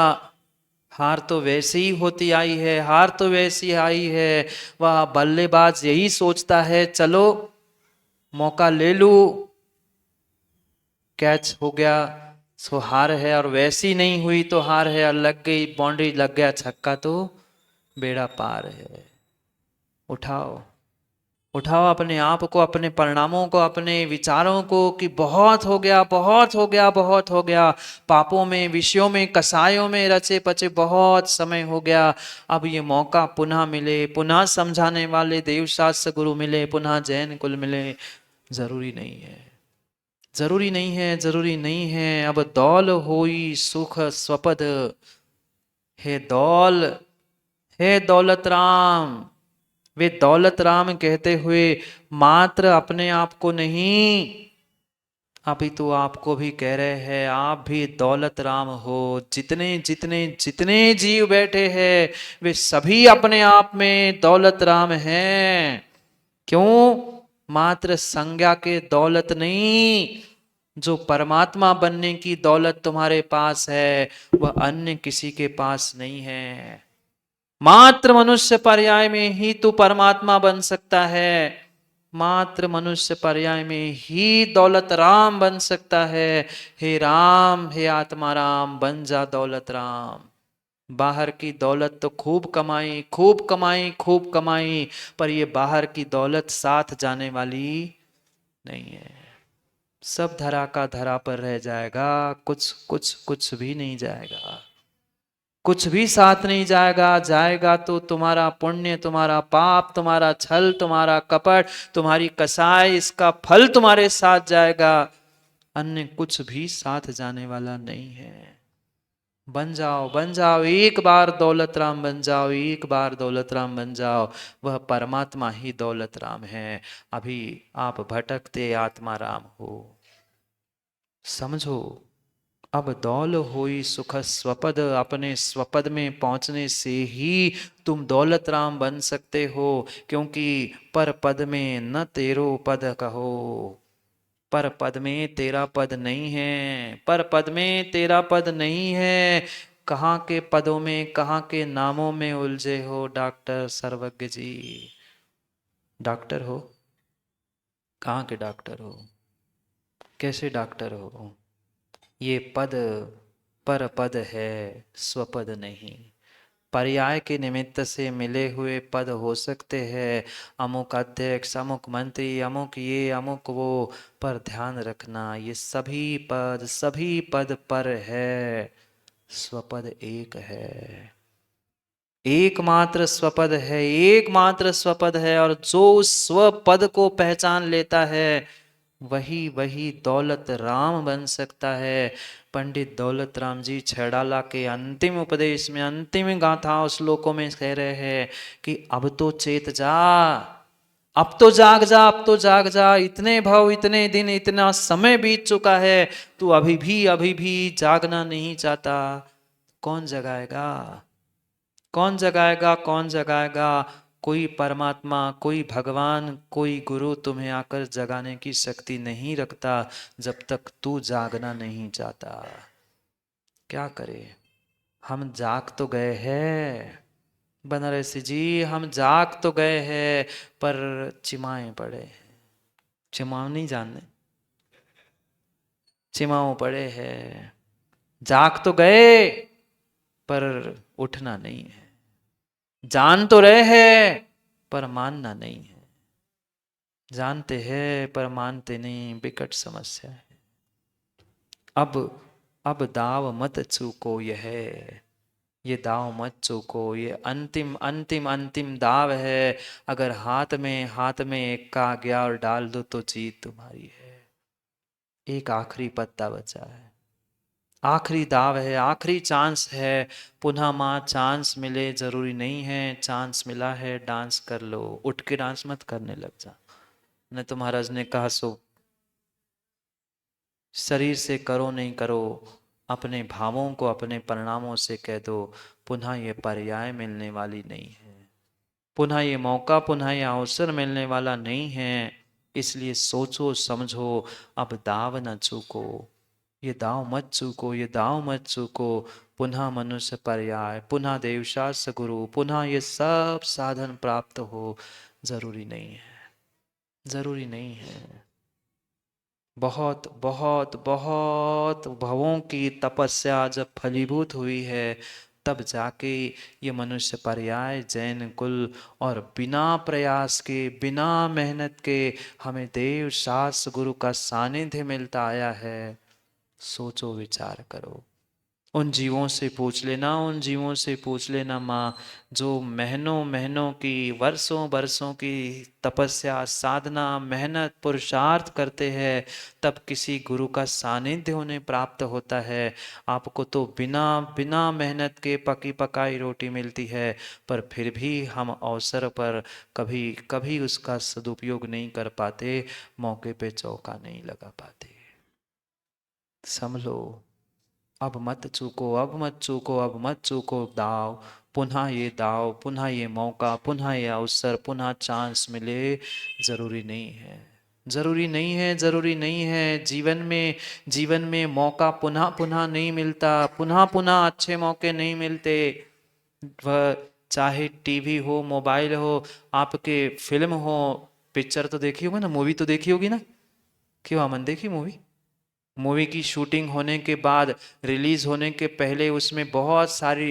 [SPEAKER 2] हार तो वैसी ही होती आई है, हार तो वैसी आई है। वह बल्लेबाज यही सोचता है, चलो मौका ले लूं, कैच हो गया सो हार है, और वैसी नहीं हुई तो हार है, और लग गई बाउंड्री, लग गया छक्का तो बेड़ा पार है। उठाओ, उठाओ अपने आप को, अपने परिणामों को, अपने विचारों को, कि बहुत हो गया, बहुत हो गया, बहुत हो गया। पापों में, विषयों में, कसायों में रचे पचे बहुत समय हो गया। अब ये मौका पुनः मिले, पुनः समझाने वाले देवशास्त्र गुरु मिले, पुनः जैन कुल मिले, जरूरी नहीं है, जरूरी नहीं है, जरूरी नहीं है। अब दौल होई सुख स्वपद, हे दौल, हे दौलत राम। वे दौलत राम कहते हुए मात्र अपने आप को नहीं, अभी तो आपको भी कह रहे हैं, आप भी दौलत राम हो। जितने जितने जितने जीव बैठे हैं, वे सभी अपने आप में दौलत राम हैं। क्यों? मात्र संज्ञा के दौलत नहीं, जो परमात्मा बनने की दौलत तुम्हारे पास है, वह अन्य किसी के पास नहीं है। मात्र मनुष्य पर्याय में ही तू परमात्मा बन सकता है, मात्र मनुष्य पर्याय में ही दौलत राम बन सकता है। हे राम, हे आत्मा राम, बन जा दौलत राम। बाहर की दौलत तो खूब कमाई, खूब कमाई, खूब कमाई, पर ये बाहर की दौलत साथ जाने वाली नहीं है। सब धरा का धरा पर रह जाएगा, कुछ कुछ कुछ भी नहीं जाएगा, कुछ भी साथ नहीं जाएगा। जाएगा तो तुम्हारा पुण्य, तुम्हारा पाप, तुम्हारा छल, तुम्हारा कपट, तुम्हारी कसाई, इसका फल तुम्हारे साथ जाएगा, अन्य कुछ भी साथ जाने वाला नहीं है। बन जाओ, बन जाओ, एक बार दौलत राम बन जाओ, एक बार दौलत राम बन जाओ। वह परमात्मा ही दौलत राम है। अभी आप भटकते आत्मा राम हो, समझो। अब दौल होई सुख स्वपद, अपने स्वपद में पहुंचने से ही तुम दौलत राम बन सकते हो। क्योंकि पर पद में न तेरो पद कहो, पर पद में तेरा पद नहीं है, पर पद में तेरा पद नहीं है। कहाँ के पदों में, कहाँ के नामों में उलझे हो डॉक्टर सर्वज्ञ जी, डॉक्टर हो, कहाँ के डॉक्टर हो? कैसे डॉक्टर हो? ये पद पर पद है, स्वपद नहीं। पर्याय के निमित्त से मिले हुए पद हो सकते हैं, अमुक अध्यक्ष, अमुक मंत्री, अमुक ये अमुक वो, पर ध्यान रखना ये सभी पद पर है, स्वपद एक है। एकमात्र स्वपद है, एकमात्र स्वपद है। और जो उस स्वपद को पहचान लेता है वही वही दौलत राम बन सकता है। पंडित दौलत राम जी छैड़ाला के अंतिम उपदेश में, अंतिम गाथा श्लोकों में कह रहे हैं कि अब तो चेत जा, अब तो जाग जा, अब तो जाग जा, इतने भाव, इतने दिन, इतना समय बीत चुका है, तू अभी भी जागना नहीं चाहता। कौन जगाएगा? कौन जगाएगा? कौन जगाएगा? कोई परमात्मा, कोई भगवान, कोई गुरु तुम्हें आकर जगाने की शक्ति नहीं रखता जब तक तू जागना नहीं चाहता। क्या करे? हम जाग तो गए हैं बनारसी जी, हम जाग तो गए हैं, पर चिमाए पड़े हैं। चिमाओ नहीं जानते? चिमाओ पड़े हैं। जाग तो गए पर उठना नहीं है। जान तो रहे हैं पर मानना नहीं है। जानते हैं पर मानते नहीं, विकट समस्या है। अब अब दाव मत चूको, ये दाव मत चूको, ये अंतिम अंतिम अंतिम दाव है। अगर हाथ में एक्का आ गया और डाल दो तो जीत तुम्हारी है। एक आखिरी पत्ता बचा है, आखिरी दाव है, आखिरी चांस है। पुनः माँ चांस मिले जरूरी नहीं है, चांस मिला है डांस कर लो। उठ के डांस मत करने लग जा। न तो महाराज ने कहा सो शरीर से करो नहीं करो, अपने भावों को अपने परिणामों से कह दो। पुनः ये पर्याय मिलने वाली नहीं है, पुनः ये मौका, पुनः ये अवसर मिलने वाला नहीं है। इसलिए सोचो समझो, अब दाव न चूको, ये दाव मत चूको, ये दाव मत चूको। पुनः मनुष्य पर्याय, पुनः देवशास्त्र गुरु, पुनः ये सब साधन प्राप्त हो, जरूरी नहीं है, जरूरी नहीं है। बहुत बहुत बहुत भवों की तपस्या जब फलीभूत हुई है, तब जाके ये मनुष्य पर्याय जैन कुल, और बिना प्रयास के, बिना मेहनत के हमें देव शास्त्र गुरु का सानिध्य मिलता आया है। सोचो विचार करो। उन जीवों से पूछ लेना, उन जीवों से पूछ लेना माँ, जो महीनों महीनों की, वर्षों वर्षों की तपस्या, साधना, मेहनत, पुरुषार्थ करते हैं, तब किसी गुरु का सानिध्य उन्हें प्राप्त होता है। आपको तो बिना बिना मेहनत के पकी पकाई रोटी मिलती है, पर फिर भी हम अवसर पर कभी कभी उसका सदुपयोग नहीं कर पाते, मौके पे चौका नहीं लगा पाते। समझो, अब मत चूको, अब मत चूको, अब मत चूको दाव। पुनः ये दाव, पुनः ये मौका, पुनः ये अवसर, पुनः चांस मिले, जरूरी नहीं है, जरूरी नहीं है, जरूरी नहीं है। जीवन में मौका पुनः पुनः नहीं मिलता, पुनः पुनः अच्छे मौके नहीं मिलते। वह चाहे टीवी हो, मोबाइल हो, आपके फिल्म हो, पिक्चर तो देखी होगी ना, मूवी तो देखी होगी ना। क्यों अमन, देखी मूवी? मूवी की शूटिंग होने के बाद, रिलीज होने के पहले उसमें बहुत सारी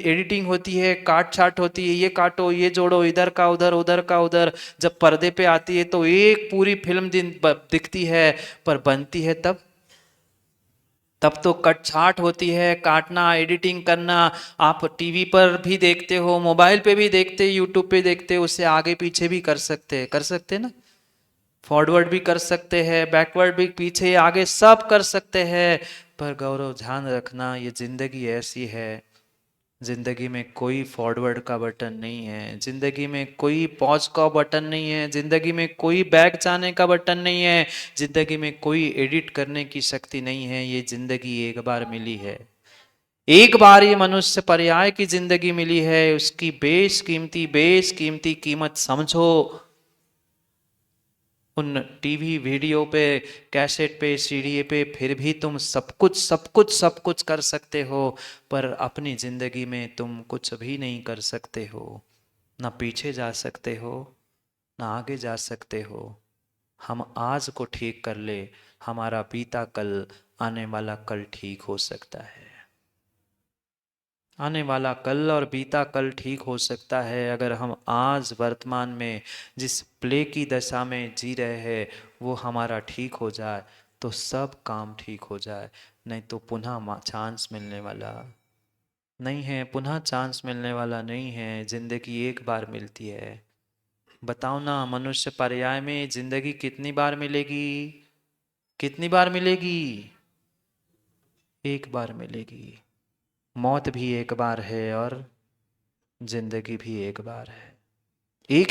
[SPEAKER 2] एडिटिंग होती है, काट छाट होती है, ये काटो, ये जोड़ो, इधर का उधर, उधर का उधर। जब पर्दे पे आती है तो एक पूरी फिल्म दिखती है, पर बनती है तब तो कट छाट होती है, काटना, एडिटिंग करना। आप टीवी पर भी देखते हो, मोबाइल पे भी देखते, यूट्यूब पे देखते, उससे आगे पीछे भी कर सकते ना। फॉरवर्ड भी कर सकते हैं, बैकवर्ड भी, पीछे आगे सब कर सकते हैं। पर गौरव ध्यान रखना, ये जिंदगी ऐसी है, जिंदगी में कोई फॉरवर्ड का बटन नहीं है, जिंदगी में कोई पॉज का बटन नहीं है, जिंदगी में कोई बैक जाने का बटन नहीं है, जिंदगी में कोई एडिट करने की शक्ति नहीं है। ये जिंदगी एक बार मिली है, एक बार ये मनुष्य पर्याय की जिंदगी मिली है, उसकी बेशकीमती कीमत समझो। उन टीवी, वीडियो पे, कैसेट पे, सीडी पे फिर भी तुम सब कुछ कर सकते हो, पर अपनी जिंदगी में तुम कुछ भी नहीं कर सकते हो। ना पीछे जा सकते हो, ना आगे जा सकते हो। हम आज को ठीक कर ले, हमारा बीता कल, आने वाला कल ठीक हो सकता है। आने वाला कल और बीता कल ठीक हो सकता है अगर हम आज वर्तमान में जिस प्ले की दशा में जी रहे हैं वो हमारा ठीक हो जाए तो सब काम ठीक हो जाए। नहीं तो पुनः चांस मिलने वाला नहीं है, पुनः चांस मिलने वाला नहीं है। जिंदगी एक बार मिलती है। बताओ ना, मनुष्य पर्याय में जिंदगी कितनी बार मिलेगी? कितनी बार मिलेगी? एक बार मिलेगी। मौत भी एक बार है और जिंदगी भी एक बार है। एक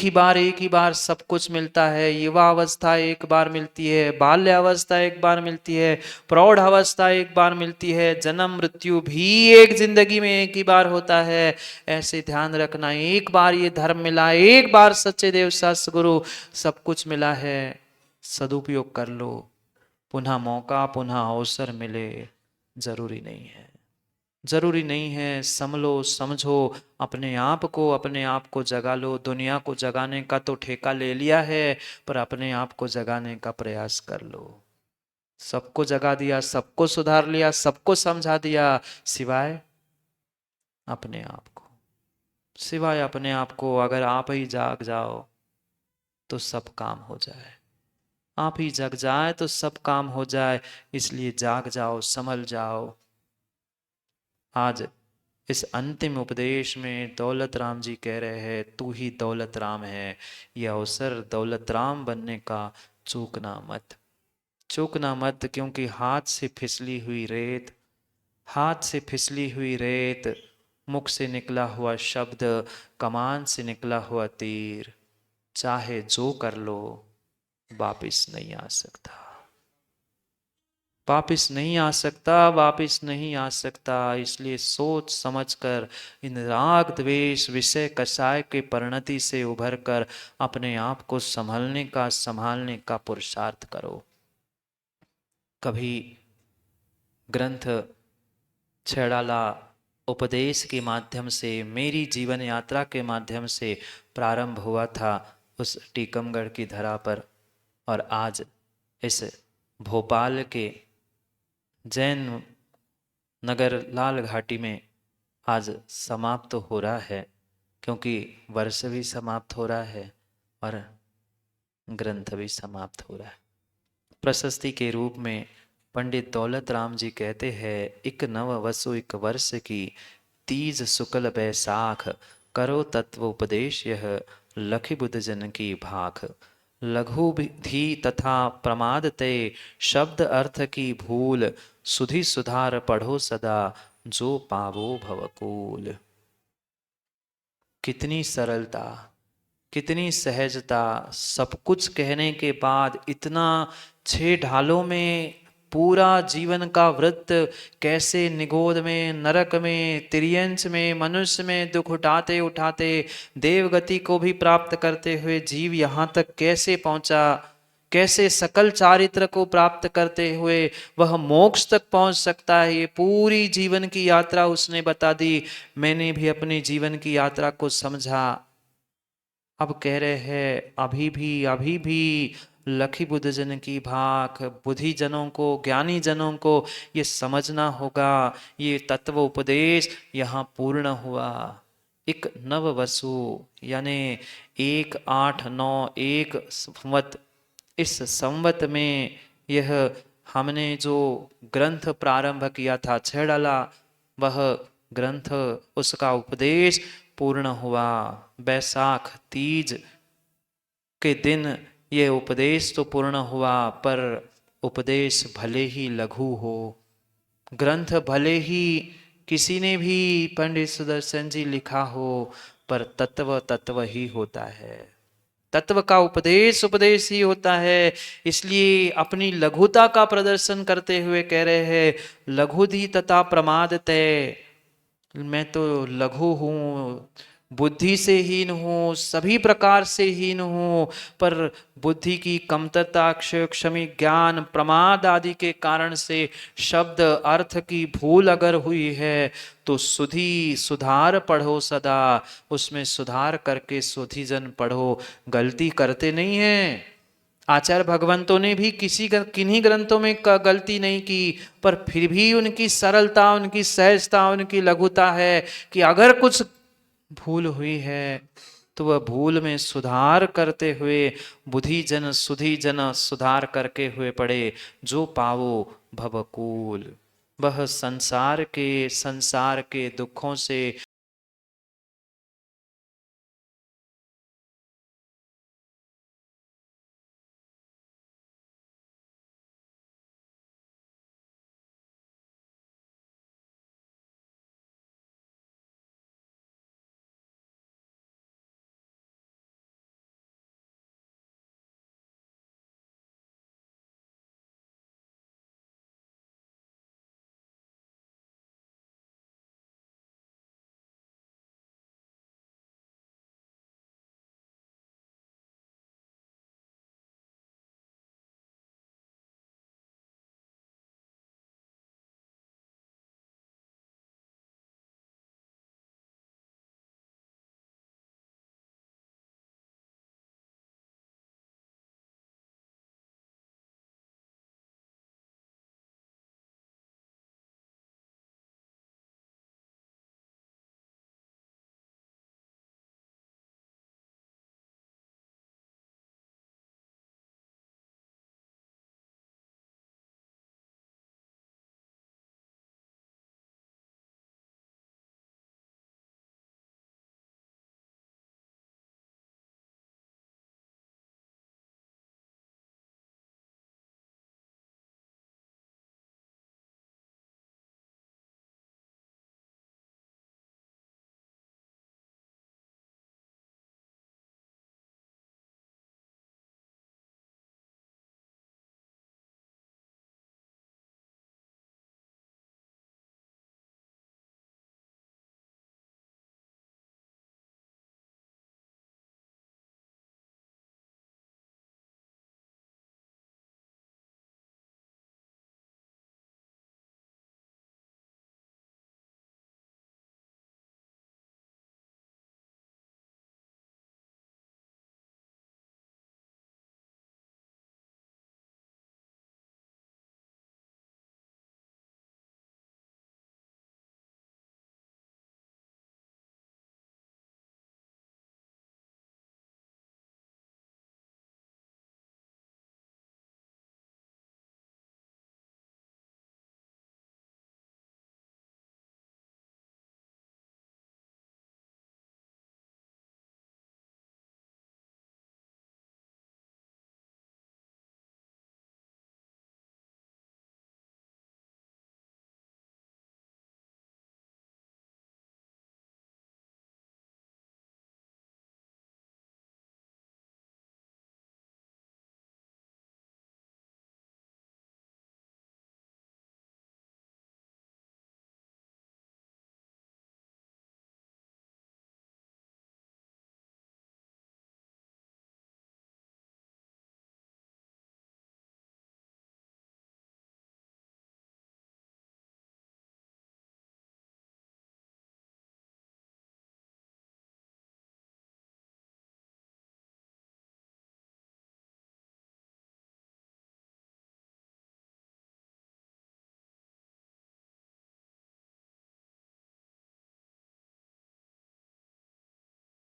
[SPEAKER 2] ही बार सब कुछ मिलता है। युवा अवस्था एक बार मिलती है, बाल्य अवस्था एक बार मिलती है, प्रौढ़ अवस्था एक बार मिलती है, जन्म मृत्यु भी एक जिंदगी में एक ही बार होता है। ऐसे ध्यान रखना, एक बार ये धर्म मिला, एक बार सच्चे देव शास्त्र गुरु सब कुछ मिला है, सदुपयोग कर लो। पुनः मौका, पुनः अवसर मिले जरूरी नहीं है। जरूरी नहीं है। समझो समझो, अपने आप को जगा लो। दुनिया को जगाने का तो ठेका ले लिया है, पर अपने आप को जगाने का प्रयास कर लो। सबको जगा दिया, सबको सुधार लिया, सबको समझा दिया, सिवाय अपने आप को। सिवाय अपने आप को अगर आप ही जाग जाओ तो सब काम हो जाए। आप ही जग जाए तो सब काम हो जाए। इसलिए जाग जाओ, संभल जाओ। आज इस अंतिम उपदेश में दौलत राम जी कह रहे हैं, तू ही दौलत राम है। यह अवसर दौलत राम बनने का चूकना मत। चूकना मत, क्योंकि हाथ से फिसली हुई रेत, हाथ से फिसली हुई रेत, मुख से निकला हुआ शब्द, कमान से निकला हुआ तीर, चाहे जो कर लो वापिस नहीं आ सकता। वापिस नहीं आ सकता, वापिस नहीं आ सकता। इसलिए सोच समझकर इन राग द्वेष विषय कषाय के परिणति से उभर कर अपने आप को संभालने का पुरुषार्थ करो। कभी ग्रंथ छेड़ाला उपदेश के माध्यम से, मेरी जीवन यात्रा के माध्यम से प्रारंभ हुआ था उस टीकमगढ़ की धरा पर, और आज इस भोपाल के जैन नगर लाल घाटी में आज समाप्त तो हो रहा है, क्योंकि वर्ष भी समाप्त हो रहा है और ग्रंथ भी समाप्त हो रहा है। प्रशस्ति के रूप में पंडित दौलत राम जी कहते हैं, इक नव वसु इक वर्ष की, तीज शुक्ल बैसाख, करो तत्व उपदेश यह, लखि बुध जन की भाख। लघु धी तथा प्रमाद तय, शब्द अर्थ की भूल, सुधि सुधार पढ़ो सदा, जो पावो भवकूल। कितनी सरलता, कितनी सहजता। सब कुछ कहने के बाद इतना 6 ढालों में पूरा जीवन का वृत्त, कैसे निगोद में, नरक में, तिर्यंच में, मनुष्य में दुख उठाते उठाते देवगति को भी प्राप्त करते हुए जीव यहाँ तक कैसे पहुंचा, कैसे सकल चारित्र को प्राप्त करते हुए वह मोक्ष तक पहुंच सकता है, ये पूरी जीवन की यात्रा उसने बता दी। मैंने भी अपने जीवन की यात्रा को समझा। अब कह रहे हैं, अभी भी लखी बुद्ध जन की भाख, बुद्धि जनों को, ज्ञानी जनों को ये समझना होगा। ये तत्व उपदेश यहाँ पूर्ण हुआ। एक नव वसु यानी 1891 संवत, इस संवत में यह हमने जो ग्रंथ प्रारंभ किया था छेड़ाला, वह ग्रंथ, उसका उपदेश पूर्ण हुआ। बैसाख तीज के दिन ये उपदेश तो पूर्ण हुआ, पर उपदेश भले ही लघु हो, ग्रंथ भले ही किसी ने भी पंडित सुदर्शन जी लिखा हो, पर तत्व तत्व ही होता है। तत्व का उपदेश उपदेश ही होता है। इसलिए अपनी लघुता का प्रदर्शन करते हुए कह रहे हैं, लघुधि तथा प्रमाद तय, मैं तो लघु हूँ, बुद्धि से हीन हूँ, सभी प्रकार से हीन हूँ, पर बुद्धि की कमतरता, क्षमी ज्ञान प्रमाद आदि के कारण से शब्द अर्थ की भूल अगर हुई है तो सुधी सुधार पढ़ो सदा, उसमें सुधार करके सुधीजन पढ़ो। गलती करते नहीं है, आचार्य भगवंतों ने भी किन्हीं ग्रंथों में गलती नहीं की, पर फिर भी उनकी सरलता, उनकी सहजता, उनकी लघुता है कि अगर कुछ भूल हुई है तो वह भूल में सुधार करते हुए बुद्धि जन सुधी जन सुधार करके हुए पड़े। जो पावो भवकूल, वह संसार के दुखों से